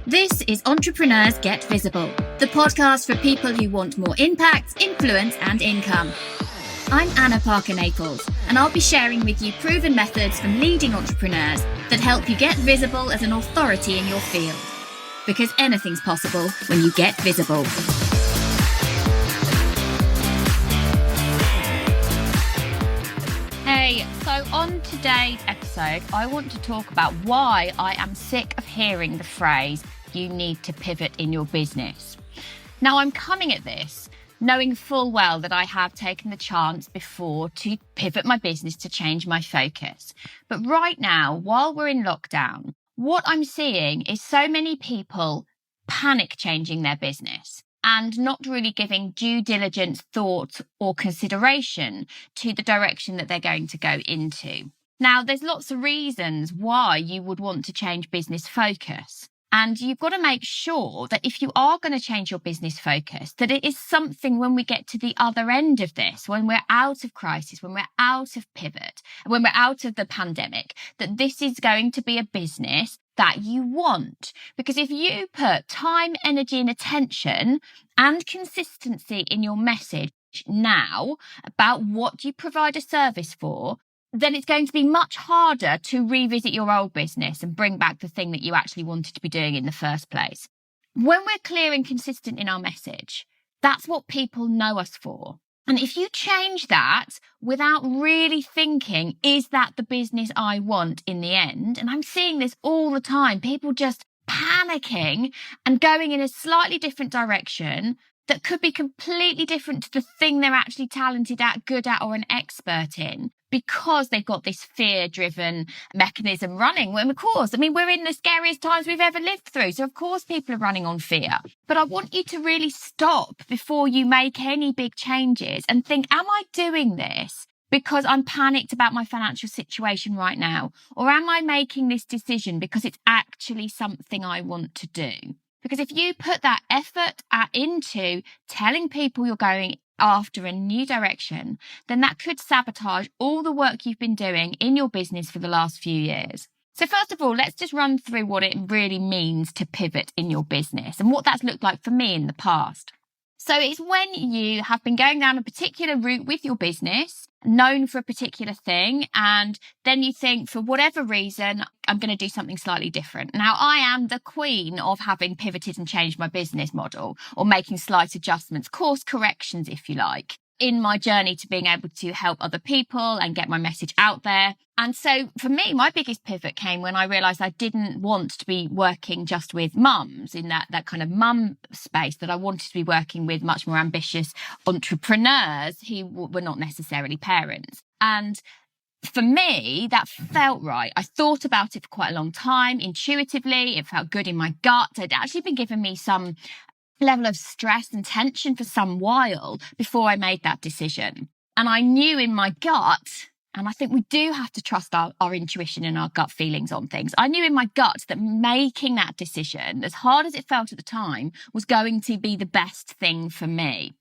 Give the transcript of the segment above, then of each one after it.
This is Entrepreneurs Get Visible, the podcast for people who want more impact, influence, and income. I'm Anna Parker-Naples, and I'll be sharing with you proven methods from leading entrepreneurs that help you get visible as an authority in your field. Because anything's possible when you get visible. Hey, so on today's episode, I want to talk about why I am sick of hearing the phrase, you need to pivot in your business. Now, I'm coming at this knowing full well that I have taken the chance before to pivot my business to change my focus. But right now, while we're in lockdown, what I'm seeing is so many people panic changing their business and not really giving due diligence, thought, or consideration to the direction that they're going to go into. Now, there's lots of reasons why you would want to change business focus. And you've got to make sure that if you are going to change your business focus, that it is something when we get to the other end of this, when we're out of crisis, when we're out of pivot, when we're out of the pandemic, that this is going to be a business that you want. Because if you put time, energy, and attention and consistency in your message now about what you provide a service for, then it's going to be much harder to revisit your old business and bring back the thing that you actually wanted to be doing in the first place. When we're clear and consistent in our message, that's what people know us for. And if you change that without really thinking, is that the business I want in the end? And I'm seeing this all the time, people just panicking and going in a slightly different direction that could be completely different to the thing they're actually talented at, good at, or an expert in, because they've got this fear-driven mechanism running. When, of course, we're in the scariest times we've ever lived through. So, of course, people are running on fear. But I want you to really stop before you make any big changes and think, am I doing this because I'm panicked about my financial situation right now? Or am I making this decision because it's actually something I want to do? Because if you put that effort into telling people you're going after a new direction, then that could sabotage all the work you've been doing in your business for the last few years. So first of all, let's just run through what it really means to pivot in your business and what that's looked like for me in the past. So it's when you have been going down a particular route with your business, known for a particular thing, and then you think, for whatever reason, I'm going to do something slightly different. Now, I am the queen of having pivoted and changed my business model, or making slight adjustments, course corrections, if you like, in my journey to being able to help other people and get my message out there. And so for me, my biggest pivot came when I realised I didn't want to be working just with mums in that kind of mum space, that I wanted to be working with much more ambitious entrepreneurs who were not necessarily parents. And for me, that felt right. I thought about it for quite a long time, intuitively. It felt good in my gut. It had actually been giving me some level of stress and tension for some while before I made that decision. And I knew in my gut, and I think we do have to trust our intuition and our gut feelings on things. I knew in my gut that making that decision, as hard as it felt at the time, was going to be the best thing for me.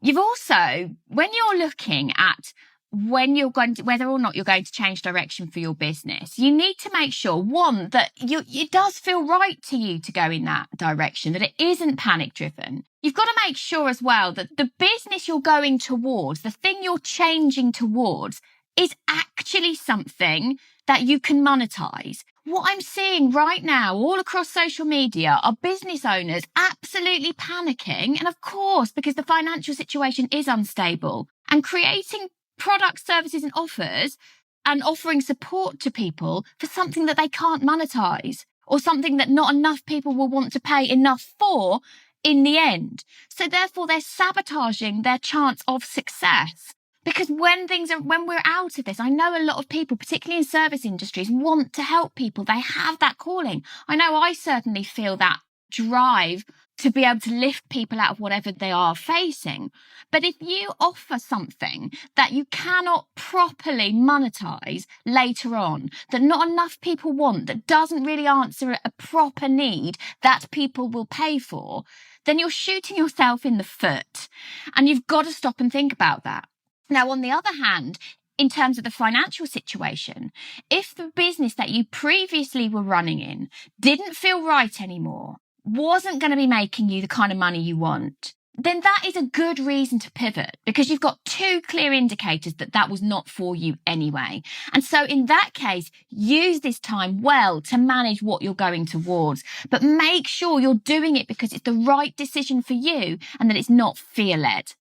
You've also, when you're looking at whether or not you're going to change direction for your business, you need to make sure, one, that it does feel right to you to go in that direction, that it isn't panic driven. You've got to make sure as well that the business you're going towards, the thing you're changing towards, is actually something that you can monetize. What I'm seeing right now all across social media are business owners absolutely panicking. And of course, because the financial situation is unstable, and creating products, services and offers and offering support to people for something that they can't monetize, or something that not enough people will want to pay enough for in the end. So therefore they're sabotaging their chance of success. Because when we're out of this, I know a lot of people, particularly in service industries, want to help people. They have that calling. I know I certainly feel that drive to be able to lift people out of whatever they are facing. But if you offer something that you cannot properly monetize later on, that not enough people want, that doesn't really answer a proper need that people will pay for, then you're shooting yourself in the foot. And you've got to stop and think about that. Now, on the other hand, in terms of the financial situation, if the business that you previously were running in didn't feel right anymore, wasn't going to be making you the kind of money you want, then that is a good reason to pivot, because you've got two clear indicators that that was not for you anyway. And so in that case, use this time well to manage what you're going towards, but make sure you're doing it because it's the right decision for you and that it's not fear-led.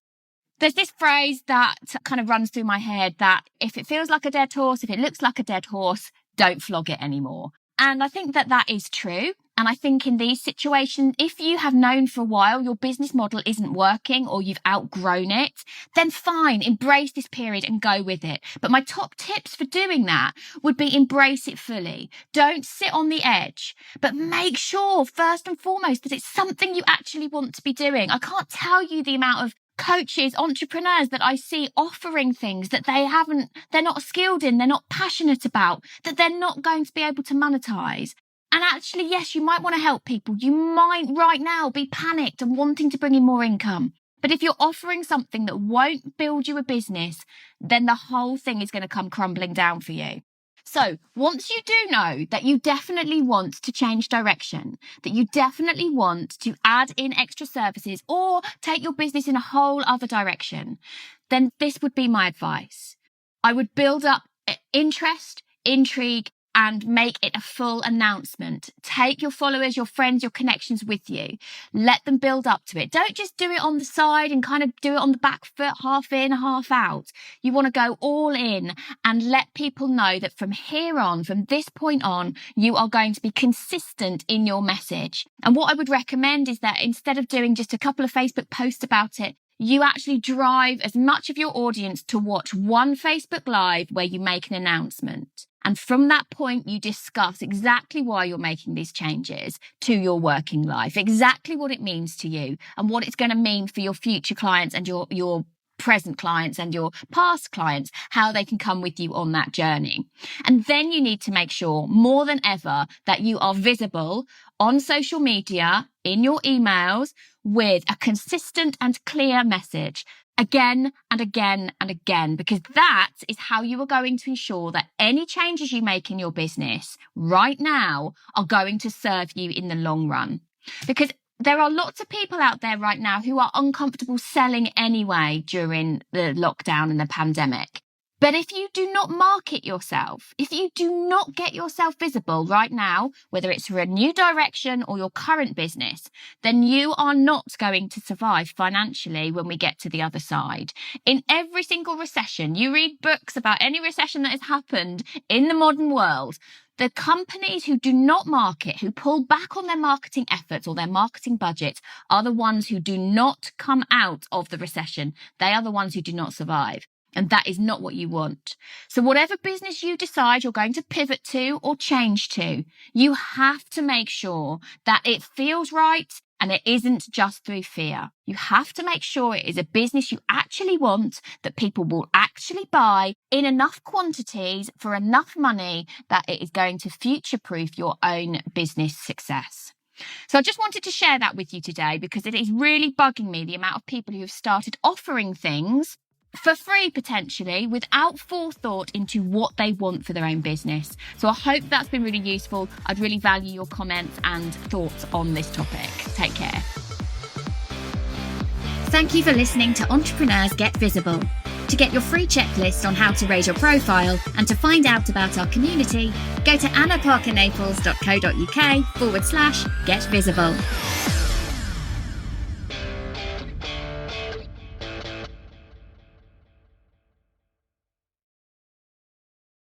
There's this phrase that kind of runs through my head that if it feels like a dead horse, if it looks like a dead horse, don't flog it anymore. And I think that that is true. And I think in these situations, if you have known for a while your business model isn't working or you've outgrown it, then fine, embrace this period and go with it. But my top tips for doing that would be embrace it fully. Don't sit on the edge, but make sure first and foremost that it's something you actually want to be doing. I can't tell you the amount of coaches, entrepreneurs that I see offering things that they're not skilled in, they're not passionate about, that they're not going to be able to monetize. And actually, yes, you might want to help people. You might right now be panicked and wanting to bring in more income. But if you're offering something that won't build you a business, then the whole thing is going to come crumbling down for you. So once you do know that you definitely want to change direction, that you definitely want to add in extra services or take your business in a whole other direction, then this would be my advice. I would build up interest, intrigue, and make it a full announcement. Take your followers, your friends, your connections with you. Let them build up to it. Don't just do it on the side and kind of do it on the back foot, half in, half out. You want to go all in and let people know that from here on, from this point on, you are going to be consistent in your message. And what I would recommend is that instead of doing just a couple of Facebook posts about it, you actually drive as much of your audience to watch one Facebook Live where you make an announcement. And from that point, you discuss exactly why you're making these changes to your working life, exactly what it means to you and what it's going to mean for your future clients and your present clients and your past clients, how they can come with you on that journey. And then you need to make sure more than ever that you are visible on social media, in your emails, with a consistent and clear message again and again and again, because that is how you are going to ensure that any changes you make in your business right now are going to serve you in the long run. Because there are lots of people out there right now who are uncomfortable selling anyway during the lockdown and the pandemic. But if you do not market yourself, if you do not get yourself visible right now, whether it's for a new direction or your current business, then you are not going to survive financially when we get to the other side. In every single recession, you read books about any recession that has happened in the modern world, the companies who do not market, who pull back on their marketing efforts or their marketing budget, are the ones who do not come out of the recession. They are the ones who do not survive. And that is not what you want. So whatever business you decide you're going to pivot to or change to, you have to make sure that it feels right and it isn't just through fear. You have to make sure it is a business you actually want, that people will actually buy in enough quantities for enough money that it is going to future-proof your own business success. So I just wanted to share that with you today because it is really bugging me, the amount of people who have started offering things for free potentially without forethought into what they want for their own business. So I hope that's been really useful. I'd really value your comments and thoughts on this topic. Take care. Thank you for listening to Entrepreneurs Get Visible. To get your free checklist on how to raise your profile and to find out about our community, go to annaparkernaples.co.uk/get visible.